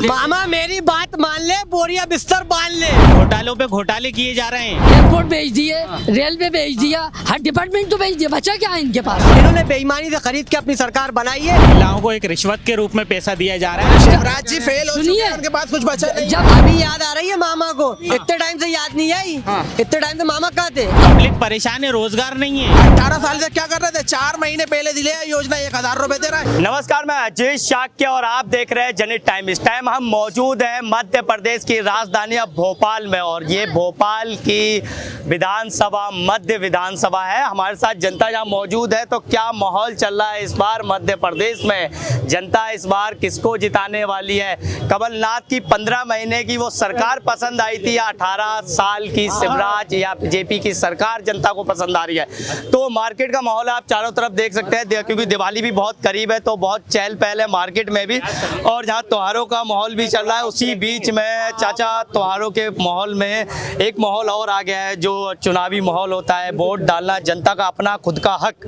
मामा मेरी बात मान ले, बोरिया बिस्तर बांध ले। घोटालों पे घोटाले किए जा रहे हैं। एयरपोर्ट भेज दिए, रेलवे भेज दिया, हर डिपार्टमेंट तो भेज दिया, बचा क्या है इनके पास? इन्होंने बेईमानी से खरीद के अपनी सरकार बनाई है। महिलाओं को एक रिश्वत के रूप में पैसा दिया जा रहा है। शिवराज जी फेल हो चुके सुनिए, हैं, उनके पास कुछ बचा नहीं। जब अभी याद आ रही है मामा को, इतने टाइम से याद नहीं आई। इतने टाइम से मामा कहाँ थे? पब्लिक परेशान है, रोजगार नहीं है। 18 साल से क्या कर रहे थे? 4 महीने पहले दिले है योजना, 1000 रुपए दे रहा है। नमस्कार, मैं अजय शाक्य और आप देख रहे हैं जनहित टाइम। इस टाइम हम मौजूद हैं मध्य प्रदेश की राजधानी भोपाल में और ये भोपाल की विधानसभा मध्य विधानसभा है। हमारे साथ जनता यहाँ मौजूद है, तो क्या माहौल चल रहा है इस बार मध्य प्रदेश में? जनता इस बार किसको जिताने वाली है? कमलनाथ की 15 महीने की वो सरकार पसंद आई थी या 18 साल की शिवराज या बीजेपी की सरकार जनता को पसंद आ रही है? तो मार्केट का माहौल आप चारों तरफ देख सकते हैं, क्योंकि दिवाली भी बहुत करीब है तो बहुत चहल पहल है मार्केट में भी, और जहाँ त्योहारों का माहौल भी चल रहा है। उसी बीच में चाचा त्योहारों के माहौल में एक माहौल और आ गया है, जो चुनावी माहौल होता है, वोट डालना जनता का अपना खुद का हक,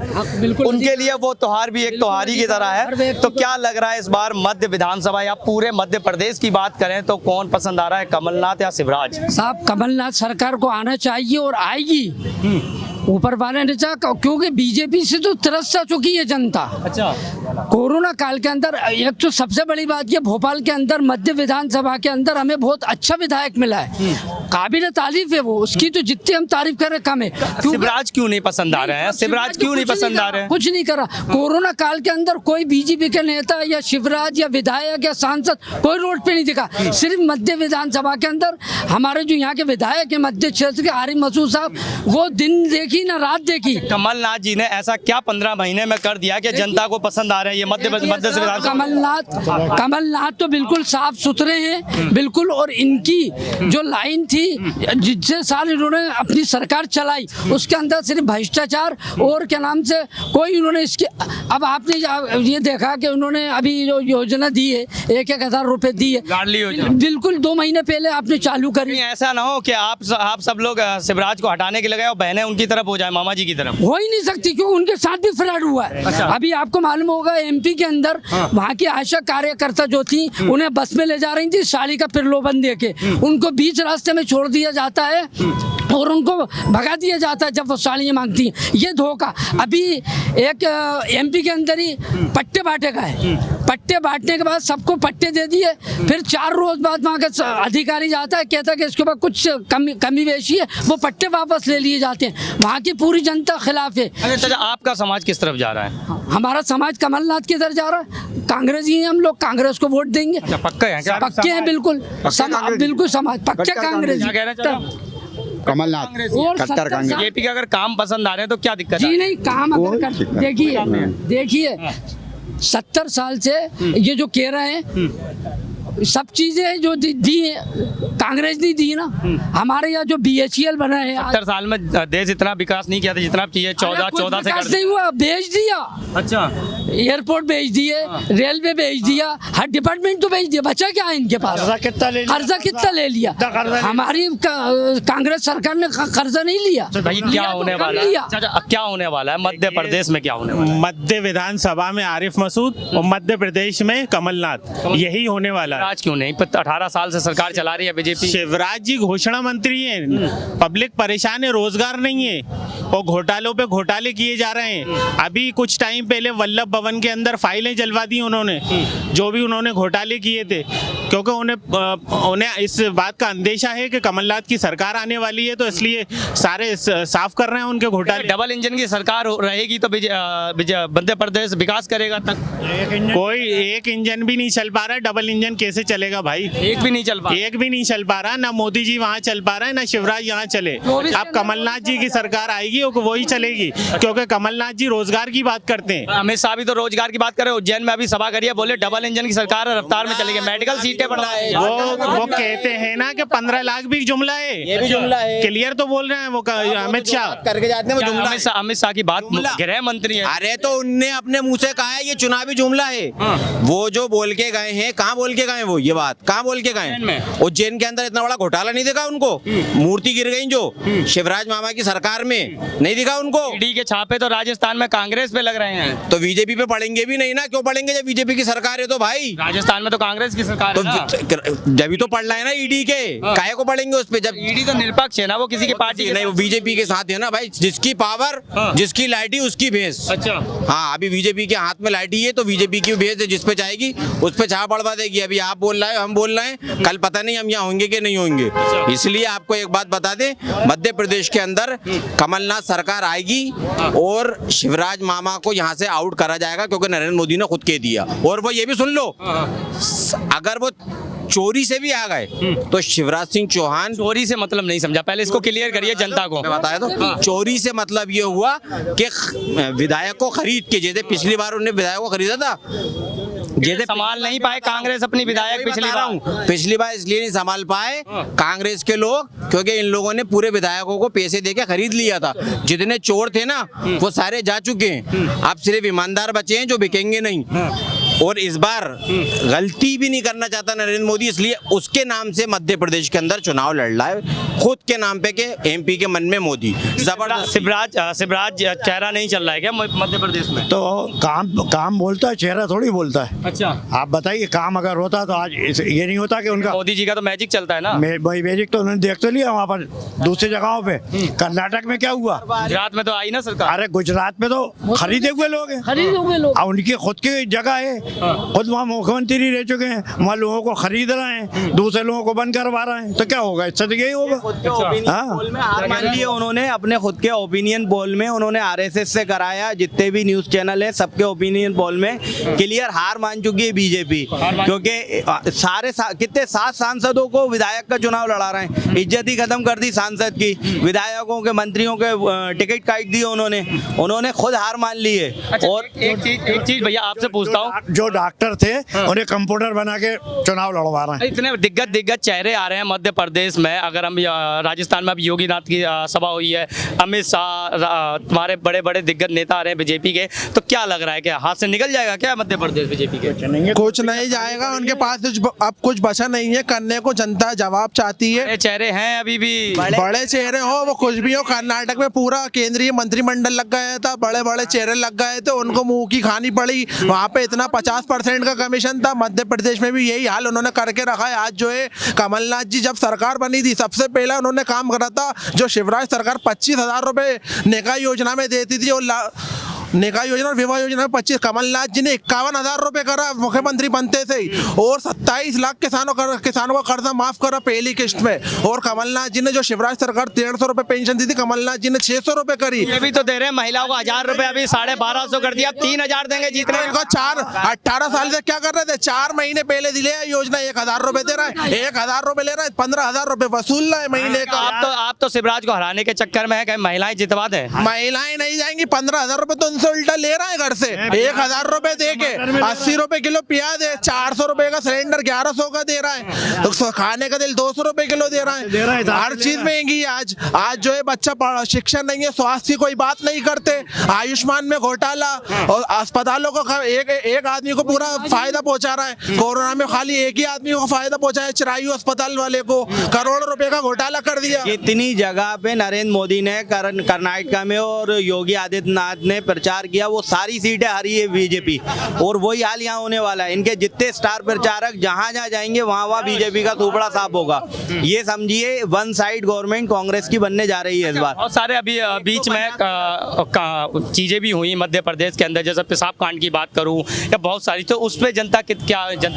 उनके लिए वो त्योहार भी एक त्योहार ही की तरह है। तो क्या लग रहा है इस बार मध्य विधानसभा या पूरे मध्य प्रदेश की बात करें तो कौन पसंद आ रहा है, कमलनाथ या शिवराज? साहब कमलनाथ सरकार को आना चाहिए और आएगी, ऊपर वाले ने चाहा, क्योंकि बीजेपी से तो त्रस्त आ चुकी है जनता। अच्छा, कोरोना काल के अंदर एक तो सबसे बड़ी बात ये, भोपाल के अंदर मध्य विधानसभा के अंदर हमें बहुत अच्छा विधायक मिला है, काबिल तारीफ है वो, उसकी तो जितनी हम तारीफ करें कम है। शिवराज क्यों नहीं पसंद आ रहे हैं? शिवराज क्यों नहीं पसंद आ रहे हैं? कुछ नहीं करा कोरोना काल के अंदर, कोई बीजेपी के नेता या शिवराज या विधायक या सांसद कोई रोड पे नहीं दिखा। सिर्फ मध्य विधानसभा के अंदर हमारे जो यहाँ के विधायक है मध्य क्षेत्र के आरिफ मसूद साहब, वो दिन देखी ना रात देखी। कमलनाथ जी ने ऐसा क्या 15 महीने में कर दिया कि जनता को पसंद आ रहे हैं ये मध्य से विधानसभा? कमलनाथ तो बिल्कुल साफ सुथरे हैं बिल्कुल, और इनकी जो लाइन थी जिससे साल इन्होंने अपनी सरकार चलाई, उसके अंदर सिर्फ भ्रष्टाचार और क्या नाम से कोई इन्होंने इसके, अब आपने ये देखा कि उन्होंने अभी जो योजना दी है 1,000 रुपए दी है, लाडली योजना बिल्कुल 2 महीने पहले आपने चालू करी। ऐसा ना हो कि आप सब लोग शिवराज को हटाने के लिए गए और बहनें उनकी तरफ हो जाए, मामा जी की तरफ। हो ही नहीं सकती क्योंकि उनके साथ भी फ्रॉड हुआ है। अभी आपको मालूम होगा एमपी के अंदर वहाँ की आशा कार्यकर्ता जो थी, उन्हें बस में ले जा रही थी, साड़ी का प्रलोभन देके उनको बीच रास्ते में छोड़ दिया जाता है और उनको भगा दिया जाता है जब वो साड़ियाँ मांगती हैं। ये धोखा। अभी एक एमपी के अंदर ही पट्टे बांटे गए, पट्टे बांटने के बाद सबको पट्टे दे दिए, फिर 4 रोज बाद वहाँ का अधिकारी जाता है, कहता है कि इसके बाद कुछ कमी बेशी है, वो पट्टे वापस ले लिए जाते हैं। वहाँ की पूरी जनता खिलाफ है। अच्छा, आपका समाज किस तरफ जा रहा है? हमारा समाज कमलनाथ की तरफ जा रहा है, कांग्रेस ही है, हम लोग कांग्रेस को वोट देंगे। पक्का है क्या? पक्के हैं बिल्कुल, बिल्कुल समाज पक्के कांग्रेस। क्या कहना चाह रहे हो? कमलनाथ और कट्टर कांग्रेस। बीजेपी के अगर काम पसंद आ रहे हैं तो क्या दिक्कत जी है? नहीं, काम अगर देखिए 70 साल से ये जो कह रहे हैं सब चीजें जो दी है कांग्रेस ने दी ना। हमारे यहाँ जो BHEL बना है 70 साल में देश इतना विकास नहीं किया था जितना चाहिए। 14 से नहीं हुआ, भेज दिया। अच्छा, एयरपोर्ट भेज दिए, रेलवे भेज दिया, हर डिपार्टमेंट तो भेज दिया, बचा क्या है इनके पास? कर्जा कितना ले लिया? हमारी कांग्रेस सरकार ने कर्जा नहीं लिया। भाई क्या होने वाला है? क्या होने वाला है मध्य प्रदेश में? क्या होने वाला है? मध्य विधानसभा में आरिफ मसूद और मध्य प्रदेश में कमलनाथ, यही होने वाला है। शिवराज क्यों नहीं? 18 साल से सरकार चला रही है बीजेपी। शिवराज जी घोषणा मंत्री हैं, पब्लिक परेशान है, रोजगार नहीं है और घोटालों पे घोटाले किए जा रहे हैं। अभी कुछ टाइम पहले वल्लभ भवन के अंदर फाइलें जलवा दी उन्होंने, जो भी उन्होंने घोटाले किए थे, क्योंकि उन्हें इस बात का अंदेशा है कि कमलनाथ की सरकार आने वाली है, तो इसलिए सारे साफ कर रहे हैं उनके घोटाले। डबल इंजन की सरकार रहेगी तो मध्य प्रदेश विकास करेगा तक। कोई एक इंजन भी नहीं चल पा रहा है, डबल इंजन कैसे चलेगा भाई? एक भी नहीं चल पा एक भी नहीं चल पा रहा। ना मोदी जी वहाँ चल पा रहा है, ना शिवराज यहाँ चले। अब कमलनाथ जी की सरकार आएगी और वही चलेगी, क्योंकि कमलनाथ जी रोजगार की बात करते हैं। अमित शाह भी तो रोजगार की बात कर रहे हैं। उज्जैन में अभी सभा करिए, बोले डबल इंजन की सरकार रफ्तार में चलेगी, मेडिकल सीटें बढ़ा है। वो कहते हैं ना कि 15 लाख भी जुमला है, ये भी जुमला है। क्लियर तो बोल रहे हैं वो अमित शाह करके जाते हैं, वो जुमला है। अमित शाह की बात गृह मंत्री है। अरे तो उनने अपने मुंह से कहा है ये चुनावी जुमला है। वो जो बोल के गए हैं, कहाँ बोल के गए? वो ये बात कहाँ बोल के गए? उज्जैन के अंदर इतना बड़ा घोटाला नहीं दिखा उनको? मूर्ति गिर गई जो शिवराज मामा की सरकार में, नहीं दिखा उनको? ईडी के छापे तो राजस्थान में कांग्रेस पे लग रहे हैं, तो बीजेपी पे पड़ेंगे भी नहीं ना? क्यों पड़ेंगे जब बीजेपी की सरकार है तो? भाई राजस्थान में तो कांग्रेस की सरकार तो है। जब तो पढ़ रहा है ना ईडी के, काहे को पढ़ेंगे उस पे? जब ईडी तो निरपक्ष है ना, वो किसी की पार्टी के नहीं, वो बीजेपी के साथ है ना भाई, जिसकी पावर जिसकी लाठी उसकी भैंस। अच्छा। हाँ, अभी बीजेपी के हाथ में लाठी है तो बीजेपी की भैंस है, जिस पे जाएगी उस पे छाप पड़वा देगी। अभी आप बोल रहे हो, हम बोल रहे हैं, कल पता नहीं हम यहाँ होंगे कि नहीं होंगे। इसलिए आपको एक बात बता दें, मध्य प्रदेश के अंदर कमलनाथ सरकार आएगी और शिवराज मामा को यहाँ से आउट करा जाएगा, क्योंकि नरेंद्र मोदी ने खुद कह दिया। और वो ये भी सुन लो, अगर वो चोरी से भी आ गए तो शिवराज सिंह चौहान, चोरी से मतलब नहीं समझा, पहले इसको क्लियर करिए जनता को। मैं बताया तो, चोरी से मतलब ये हुआ कि विधायक को खरीद के, जैसे पिछली बार उन्होंने विधायक को खरीदा था, जैसे संभाल नहीं पाए कांग्रेस अपनी विधायक पिछली बार इसलिए नहीं संभाल पाए कांग्रेस के लोग, क्योंकि इन लोगों ने पूरे विधायकों को पैसे देके खरीद लिया था। जितने चोर थे ना वो सारे जा चुके हैं, अब सिर्फ ईमानदार बचे हैं जो बिकेंगे नहीं। और इस बार गलती भी नहीं करना चाहता नरेंद्र मोदी, इसलिए उसके नाम से मध्य प्रदेश के अंदर चुनाव लड़ रहा है, खुद के नाम पे के एमपी के मन में मोदी। जबरदस्त शिवराज चेहरा नहीं चल रहा है क्या मध्य प्रदेश में? तो काम बोलता है, चेहरा थोड़ी बोलता है। अच्छा, आप बताइए, काम अगर होता तो आज ये नहीं होता कि उनका मोदी जी का तो मैजिक चलता है ना। वही मैजिक तो उन्होंने देख तो लिया वहाँ पर दूसरी जगहों पे। कर्नाटक में क्या हुआ? गुजरात में तो आई ना सरकार। अरे गुजरात में तो खरीदे हुए लोग हैं, खरीदे हुए लोग, और उनकी खुद की जगह है, खुद वहाँ मुख्यमंत्री रह चुके हैं, वहाँ लोगों को खरीद रहे हैं, दूसरे लोगों को बंद करवा रहे हैं, तो क्या होगा? इससे तो यही होगा। हार मान लिए उन्होंने, अपने खुद के ओपिनियन पोल में उन्होंने आरएसएस से कराया, जितने भी न्यूज चैनल है सबके ओपिनियन पोल में क्लियर हार मान चुकी है बीजेपी, क्योंकि सारे कितने 7 सांसदों को विधायक का चुनाव लड़ा रहे हैं, इज्जत ही खत्म कर दी सांसद की, विधायकों के मंत्रियों के टिकट काट दिए उन्होंने खुद हार मान ली है। और एक चीज भैया आपसे पूछता हूँ, जो डॉक्टर थे उन्हें कंप्यूटर बना के चुनाव लड़वा रहे हैं। इतने दिग्गज चेहरे आ रहे हैं मध्य प्रदेश में, अगर हम राजस्थान में अभी योगीनाथ की सभा हुई है, अमित शाह, तुम्हारे बड़े बड़े दिग्गज नेता आ रहे हैं बीजेपी के, तो क्या लग रहा है कि हाथ से निकल जाएगा क्या मध्य प्रदेश बीजेपी के? कुछ नहीं जाएगा, उनके पास अब कुछ बचा नहीं है करने को, जनता जवाब चाहती है। बड़े चेहरे हैं अभी भी, बड़े चेहरे हो वो कुछ भी हो, कर्नाटक में पूरा केंद्रीय मंत्रिमंडल लग गया था, बड़े बड़े चेहरे लग गए थे, उनको मुंह की खानी पड़ी, वहाँ पे इतना 50% का कमीशन था। मध्य प्रदेश में भी यही हाल उन्होंने करके रखा है। आज जो है कमलनाथ जी जब सरकार बनी थी सबसे पहले उन्होंने काम करा था, जो शिवराज सरकार 25,000 रुपए नेका योजना में देती थी, और नेका योजना और विवाह योजना में 25, कमलनाथ जी ने 51,000 रुपए करा मुख्यमंत्री बनते थे, और 27 लाख किसानों का कर्जा माफ करा पहली किस्त में। और कमलनाथ जी ने जो शिवराज सरकार 1,500 रुपए पेंशन दी थी, कमलनाथ जी ने 600 रुपए करी। ये भी तो दे रहे हैं महिलाओं को 1,000 रुपए, अभी 1250 कर दिया, अब 3,000 देंगे जीतने। इनको 18 साल से क्या कर रहे थे, 4 महीने पहले दिले योजना, 1,000 रुपए दे रहा है, 1,000 रुपए ले रहा है, 15,000 रुपए वसूल रहा है महीने का। आप तो शिवराज को हराने के चक्कर में है, कहीं महिलाएं जितवा दें। महिलाएं नहीं जाएंगी, 15,000 रुपए तो उनसे उल्टा ले रहा है घर से। 1,000 रुपए दे के 80 रुपए किलो प्याज है, 400 रुपए का सिलेंडर 1100 का दे रहा है, तो खाने का तेल 200 रुपए किलो दे रहा है। हर चीज महंगी है। आज जो है बच्चा शिक्षा नहीं है, स्वास्थ्य की कोई बात नहीं करते, आयुष्मान में घोटाला, और अस्पतालों को एक आदमी को पूरा फायदा पहुंचा रहा है। कोरोना में खाली एक ही आदमी को फायदा पहुंचा है, चिरायु अस्पताल वाले को करोड़ों रुपए का घोटाला कर दिया। इतनी जगह पे नरेंद्र मोदी ने कर्नाटक में और योगी आदित्यनाथ ने प्रचार किया, वो सारी सीटें हारी है बीजेपी, और वही हाल यहाँ होने वाला है। इनके जितने स्टार प्रचारक जहाँ जाएंगे वहाँ बीजेपी का थोपड़ा साफ होगा। ये समझिए वन साइड गवर्नमेंट कांग्रेस की बनने जा रही है इस बार। बहुत सारे अभी बीच में चीजें भी हुई मध्य प्रदेश के अंदर, जैसे पेशाब कांड की बात करूं या बहुत सारी, तो उस पर जनता का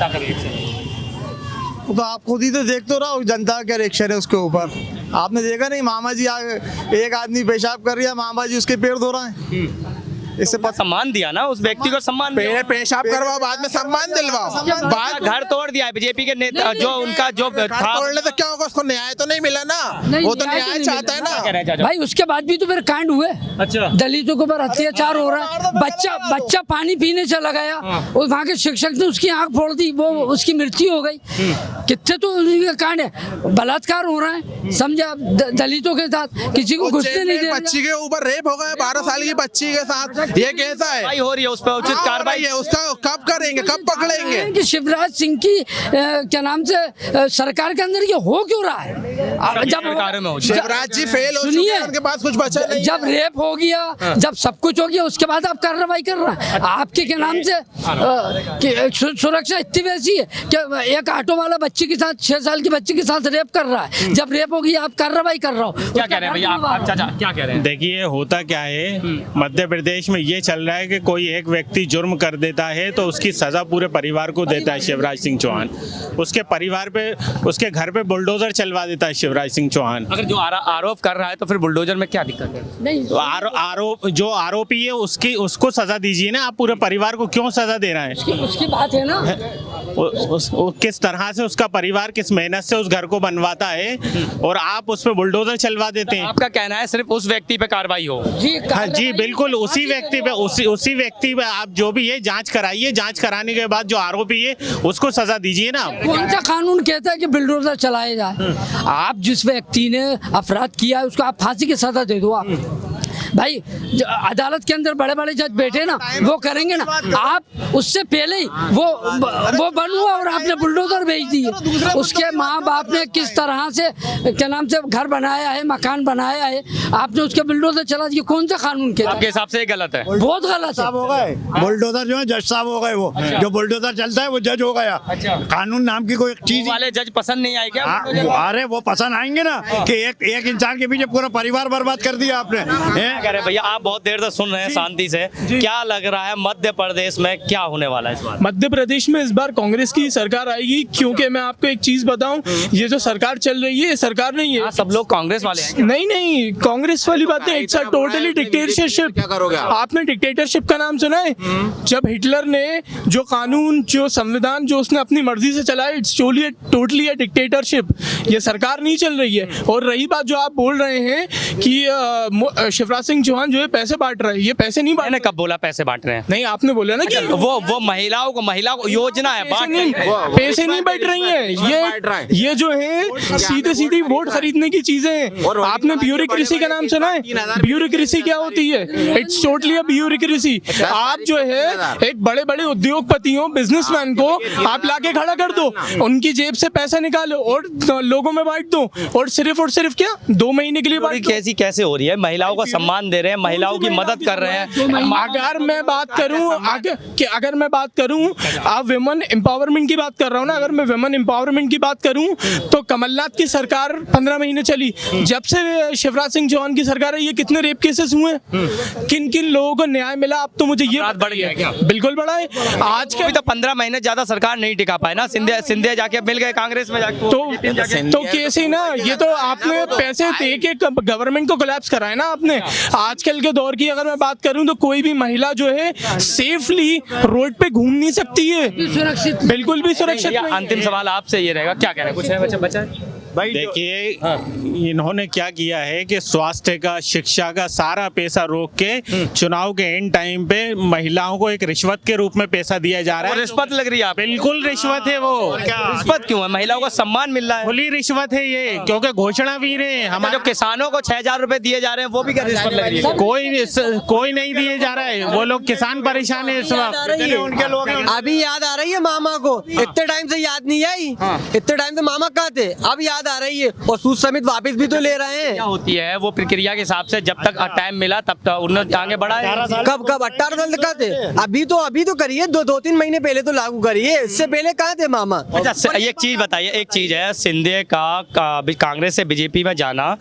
रिएक्शन है? तो आप खुद ही तो देख तो रहा जनता का रिएक्शन है उसके ऊपर। आपने देखा नहीं, मामा जी एक आदमी पेशाब कर रहा है, मामा जी उसके पैर धो रहा है। इससे सम्मान दिया ना, उस व्यक्ति को सम्मान पहले पेशाब करवाओ, बाद में सम्मान दिलवाओ। बाद घर तोड़ दिया है बीजेपी के नेता, जो उनका जो था, तोड़ने तो क्या होगा, उसको न्याय तो नहीं मिला ना, वो तो न्याय चाहता है ना भाई। उसके बाद भी तो फिर कांड हुए, अच्छा, दलितों के ऊपर अत्याचार हो रहा है। बच्चा पानी पीने चला गया और वहाँ के शिक्षक ने उसकी आंख फोड़ दी, वो उसकी मृत्यु हो गई। कितने तो उनके कांड है, बलात्कार हो रहा है, समझे आप, दलितों के साथ किसी को घुसने नहीं दे रहे। बच्ची के ऊपर रेप हो गया 12 साल की बच्ची के साथ, ये कैसा है? कार्रवाई हो रही है, उस पर उचित कार्रवाई है, उसका कब करेंगे, कब पकड़ेंगे? कि शिवराज सिंह की क्या नाम से सरकार के अंदर ये हो क्यों रहा है? जब शिवराज जी फेल हो चुके सुनिए, हैं, उनके पास कुछ बचा नहीं। जब रेप हो गया, जब सब कुछ हो गया, उसके बाद आप कार्रवाई कर रहे हैं। आपके क्या नाम से सुरक्षा इतनी वैसी है कि एक ऑटो वाला बच्ची के साथ 6 साल की बच्ची के साथ रेप कर रहा है, जब रेप हो गई आप कार्रवाई कर रहा हो। क्या कह रहे हैं भैया आप चाचा, क्या कह रहे हैं? देखिए होता क्या है, मध्य प्रदेश में ये चल रहा है कि कोई एक व्यक्ति जुर्म कर देता है तो उसकी सजा पूरे परिवार को देता है शिवराज सिंह चौहान। उसके परिवार पे, उसके घर पे बुलडोजर चलवा देता है शिवराज सिंह चौहान। अगर जो आरोप कर रहा है तो फिर बुलडोजर में क्या दिक्कत है? नहीं, तो आरोप जो आरोपी है उसको सजा दीजिए ना, आप पूरे परिवार को क्यों सजा दे रहे हैं? उसकी बात है ना, किस तरह से उसका परिवार किस मेहनत से उस घर को बनवाता है और आप उस पर बुलडोजर चलवा देते हैं। आपका कहना है सिर्फ उस व्यक्ति पे कार्रवाई हो? हाँ जी बिल्कुल, उसी व्यक्ति पे उसी व्यक्ति पे आप जो भी है जांच कराइए, जांच कराने के बाद जो आरोपी है उसको सजा दीजिए ना। कौन सा कानून कहता है कि बुलडोजर चलाया जाए? आप जिस व्यक्ति ने अपराध किया है उसको आप फांसी की सजा दे दो। आप भाई जो अदालत के अंदर बड़े बड़े जज बैठे ना, वो करेंगे ना। आप उससे पहले ही वो बन हुआ और आपने बुलडोजर भेज दिए। उसके माँ बाप ने किस तरह से क्या नाम से घर बनाया है, मकान बनाया है, आपने उसके बुलडोजर चला दिया। कौन सा कानून कहता है? आपके हिसाब से ये गलत है? बहुत गलत है। हो गए बुलडोजर जो है जज साहब हो गए, वो जो बुलडोजर चलता है वो जज हो गया। कानून नाम की कोई चीज वाले जज पसंद नहीं आए क्या? अरे वो पसंद आएंगे ना कि एक इंसान के पीछे पूरा परिवार बर्बाद कर दिया आपने। कह रहे भैया आप बहुत देर से सुन रहे हैं शांति से, क्या लग रहा है मध्य प्रदेश में क्या होने वाला है इस बार? मध्य प्रदेश में इस बार कांग्रेस की सरकार आएगी, क्योंकि मैं आपको एक चीज बताऊं, ये जो सरकार चल रही है ये सरकार नहीं है। सब लोग कांग्रेस वाले हैं? नहीं, कांग्रेस वाली बात है, इट्स अ टोटली डिक्टेटरशिप। आपने डिक्टेटरशिप का नाम सुना है? जब हिटलर ने जो कानून, जो संविधान जो उसने अपनी मर्जी से चलाया, इट्स टोटली अ डिक्टेटरशिप। ये सरकार नहीं चल रही है। और रही बात जो आप बोल रहे हैं कि शिवराज सिंह चौहान जो है पैसे बांट रहे हैं, ये पैसे नहीं बांट। मैंने कब बोला पैसे बांट रहे हैं? नहीं, आपने बोला ना कि वो महिलाओं को योजना है, पैसे नहीं बांट रही है। ये जो है सीधी वोट खरीदने की चीजें हैं। आपने ब्यूरोक्रेसी का नाम सुना है? ब्यूरोक्रेसी क्या होती है? It's totally a bureaucracy. आप जो है एक बड़े बड़े उद्योगपतियों, बिजनेसमैन को आप लाके खड़ा कर दो, उनकी जेब से पैसा निकालो और लोगों में बांट दो, और सिर्फ क्या 2 महीने के लिए बांट दो। कैसे हो रही है? महिलाओं का सम्मान दे रहे हैं, महिलाओं की मदद कर रहे हैं। अगर मैं बात करूं आप विमेन एम्पावरमेंट की बात कर रहा हूं ना, अगर मैं विमेन एम्पावरमेंट की बात करूं तो कमलनाथ की सरकार 15 महीने चली। जब से शिवराज सिंह चौहान की सरकार है, ये कितने रेप केसेस हुए, किन किन लोगों को न्याय मिला? अब तो मुझे ये बढ़ गया क्या? बिल्कुल बढ़ा है। आज के तो 15 महीने ज्यादा सरकार नहीं टिका पाए ना। सिंधिया जाके मिल गए कांग्रेस में जाके, तो कैसे ना, ये तो आपने पैसे दे के गवर्नमेंट को कोलैप्स कराया ना आपने। आजकल के दौर की अगर मैं बात करूं तो कोई भी महिला जो है सेफली रोड पे घूम नहीं सकती है, सुरक्षित, बिल्कुल भी सुरक्षित नहीं। अंतिम सवाल आपसे ये रहेगा, क्या कह रहे हैं? कुछ है बच्चा? देखिए इन्होंने क्या किया है कि स्वास्थ्य का, शिक्षा का सारा पैसा रोक के चुनाव के एंड टाइम पे महिलाओं को एक रिश्वत के रूप में पैसा दिया जा रहा है। रिश्वत लग रही है? बिल्कुल रिश्वत है वो। रिश्वत क्यों है? महिलाओं को सम्मान मिल रहा है। खुली रिश्वत है ये, क्योंकि घोषणा वीर है हमारे। जो किसानों को 6,000 रुपए दिए जा रहे हैं वो भी क्या रिश्वत लग रही है? कोई नहीं दिए जा रहा है। वो लोग किसान परेशान है इस वक्त। उनके लोग अभी याद आ रही है मामा को, इतने टाइम से याद नहीं आई। इतने टाइम से मामा कहाँ थे, अब याद आ रही है। और सूद समेत वापस भी तो ले रहे हैं। क्या होती है वो प्रक्रिया के हिसाब से? जब तक टाइम मिला तब तक उन्होंने आगे बढ़ा है। कब 18 साल का थे? अभी तो करिए, 2-3 महीने पहले तो लागू करिए, इससे पहले कहाँ थे मामा? अच्छा एक चीज बताइए, एक चीज है सिंधिया का कांग्रेस से बीजेपी में जाना,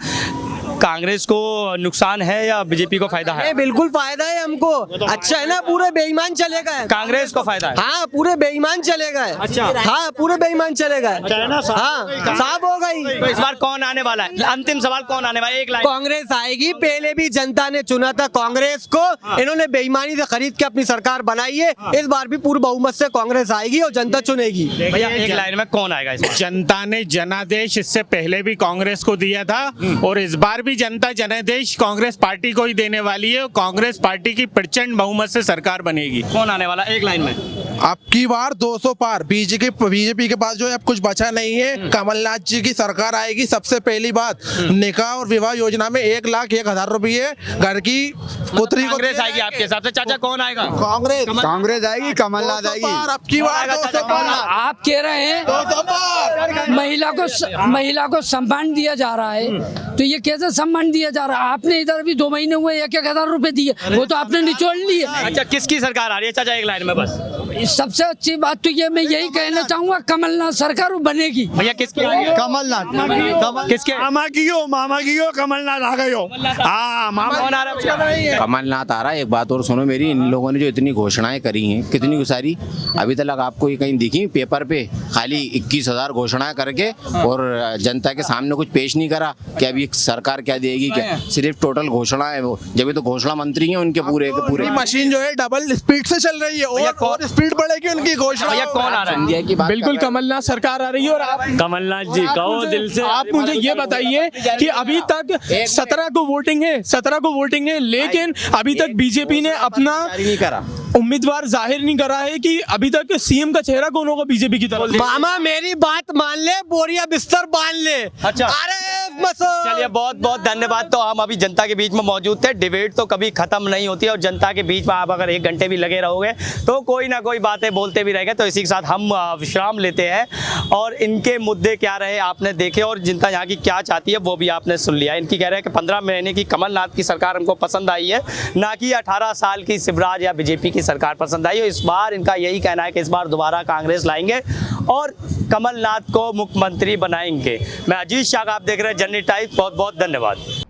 कांग्रेस को नुकसान है या बीजेपी को फायदा है? बिल्कुल फायदा है हमको। अच्छा है ना, पूरे बेईमान चलेगा। कांग्रेस को फायदा है? हाँ, पूरे बेईमान चलेगा। अच्छा, हाँ, पूरे बेईमान चलेगा। हाँ, साफ हो गई। तो इस बार कौन आने वाला है? अंतिम सवाल, कौन आने वाला है? एक लाइन। कांग्रेस आएगी। पहले भी जनता ने चुना था कांग्रेस को, इन्होंने बेईमानी से खरीद के अपनी सरकार बनाई है। इस बार भी पूर्ण बहुमत से कांग्रेस आएगी और जनता चुनेगी। भैया एक लाइन में कौन आएगा इस बार? जनता ने जनादेश इससे पहले भी कांग्रेस को दिया था और इस बार भी जनता जनादेश कांग्रेस पार्टी को ही देने वाली है। कांग्रेस पार्टी की प्रचंड बहुमत से सरकार बनेगी। कौन आने वाला? एक लाइन में। अब की बार 200 पार बीजेपी के पास जो है अब कुछ बचा नहीं है। कमलनाथ जी की सरकार आएगी। सबसे पहली बात, निकाह और विवाह योजना में 1,01,000 रुपये घर की पुत्री को कांग्रेस आएगी आपके हिसाब से? चाचा कौन आएगा? कांग्रेस आएगी, कमलनाथ आएगी। अब की बार 200 पार। आप कह रहे हैं 200 पार। महिला को सम्मान दिया जा रहा है, तो ये कैसे सम्मान दिया जा रहा है? आपने इधर भी 2 महीने हुए 1,000 रुपए दिए, वो तो आपने निचोड़ लिए। अच्छा, किसकी सरकार आ रही है चाचा, एक लाइन में बस? सबसे अच्छी बात तो ये मैं यही कहना चाहूंगा, कमलनाथ सरकार बनेगी। भैया किसकी आ रही है? कमलनाथ। किसके? मामा की हो कमलनाथ आ गए हो। हाँ, मामा कौन आ रहा है? कमलनाथ आ रहा है। एक बात और सुनो मेरी, इन लोगों ने जो इतनी घोषणाएं करी हैं, कितनी सारी अभी तक आपको ये कहीं दिखी पेपर पे? खाली 21,000 घोषणाएं करके और जनता के सामने कुछ पेश नहीं करा कि अभी सरकार क्या देगी, क्या सिर्फ टोटल घोषणा है। वो जब ये तो घोषणा मंत्री हैं उनके पूरे के पूरे। मशीन जो है डबल स्पीड से चल रही है और स्पीड बढ़ेगी उनकी घोषणा। भैया कौन आ रहा है? बिल्कुल कमलनाथ सरकार आ रही है। और आप कमलनाथ जी कहो दिल से। आप मुझे ये बताइए कि अभी तक 17 को वोटिंग है, लेकिन अभी तक बीजेपी ने अपना नहीं करा, उम्मीदवार जाहिर नहीं करा है कि अभी तक सीएम का चेहरा कौन होगा बीजेपी की तरफ। मामा मेरी बात मान ले, बोरिया बिस्तर बांध ले। अच्छा। अरे चलिए बहुत बहुत धन्यवाद। तो हम अभी जनता के बीच में मौजूद थे। डिबेट तो कभी खत्म नहीं होती है और जनता के बीच में आप अगर 1 घंटे भी लगे रहोगे तो कोई ना कोई बातें बोलते भी रहेंगे। तो इसी के साथ हम विश्राम लेते हैं और इनके मुद्दे क्या रहे आपने देखे और जनता यहाँ की क्या चाहती है वो भी आपने सुन लिया। इनकी कह रहे हैं कि 15 महीने की कमलनाथ की सरकार हमको पसंद आई है, ना कि 18 साल की शिवराज या बीजेपी की सरकार पसंद आई है। इस बार इनका यही कहना है कि इस बार दोबारा कांग्रेस लाएंगे और कमलनाथ को मुख्यमंत्री बनाएंगे। मैं अजीत शाह, आप देख रहे हैं जननी टाइम्स। बहुत बहुत धन्यवाद।